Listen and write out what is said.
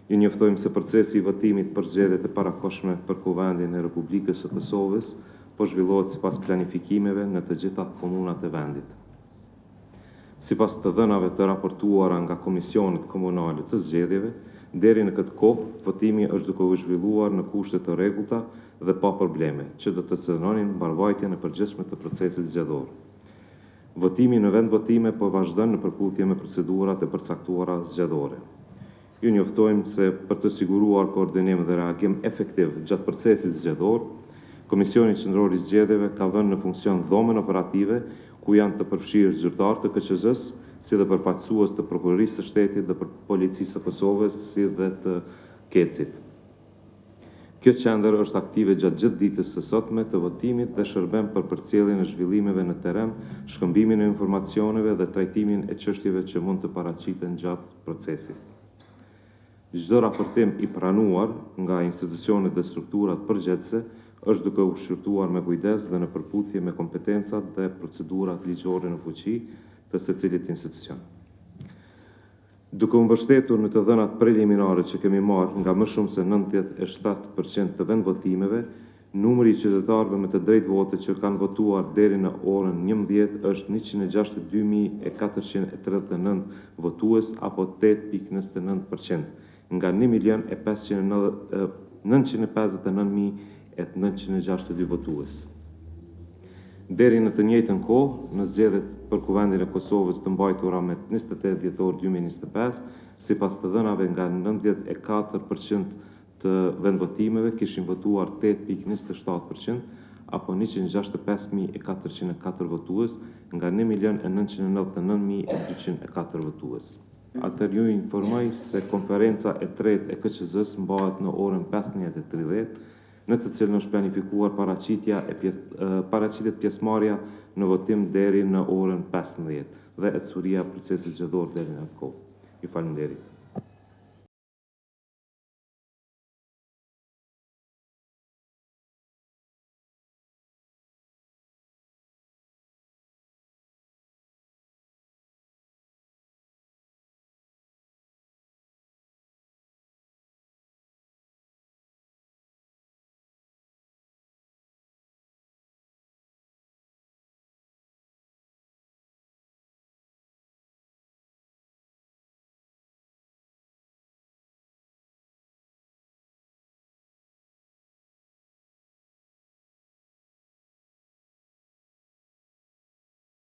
Ju njoftojmë se procesi I votimit për zgjedhjet e parakohshme për Kuvendin e Republikës së Kosovës po zhvillohet sipas planifikimeve në të gjitha komunat e vendit. Sipas të dhënave të raportuara nga komisionet komunale të zgjedhjeve, deri në këtë kohë, votimi është duke u zhvilluar në kushte të rregullta dhe pa probleme, që do të cënonin mbarvajtjen e përgjithshme të procesit zgjedhor. Votimi në vend votime po vazhdon në përputhje me procedurat e përcaktuara zgjedhore. Ju njoftojmë se për të siguruar koordinim dhe reagim efektiv gjatë procesit zgjedhor, Komisioni Qendror I Zgjedhjeve ka vënë në funksion dhomën operative ku janë të përfshirë zyrtarë të KQZ-s, si dhe përfaqësues të Prokurorisë së Shtetit dhe Policisë së Kosovës, si dhe të KEC-it. Kjo qendër është aktive gjatë gjithë ditës së sotme të votimit dhe shërben për përcjelljen e zhvillimeve në terren, shkëmbimin e informacioneve dhe trajtimin e çështjeve që mund të paraqiten gjatë procesit. Çdo raportim I pranuar nga institucionet dhe strukturat përgjithëse është duke u shqyrtuar me kujdes dhe në përputhje me kompetencat dhe procedurat ligjore në fuqi të secilit institucion. Duke u mbështetur në të dhënat preliminare që kemi marrë nga më shumë se 97% të vendvotimeve, numri I qytetarëve me të drejtë vote që kanë votuar deri në orën 11 është 162.439 votues apo 8.29%, nga 1.959.962 votues. Deri në të njëjtën kohë, në zgjedhjet për Kuvendin e Kosovës të mbajtura me 28 dhjetor 2025, sipas të dhënave nga 94% të vendvotimeve kishin votuar 8.27% apo 165.404 votues nga 1.999.204 votues. Atër ju informoj se konferenca e tretë e KQZ-s mbahet në orën 15:30, në të cilën është planifikuar paraqitjet pjesëmarrja në votim deri në orën 15 dhe ecësuria e procesit zgjedhor deri në atë kohë. Ju falenderit.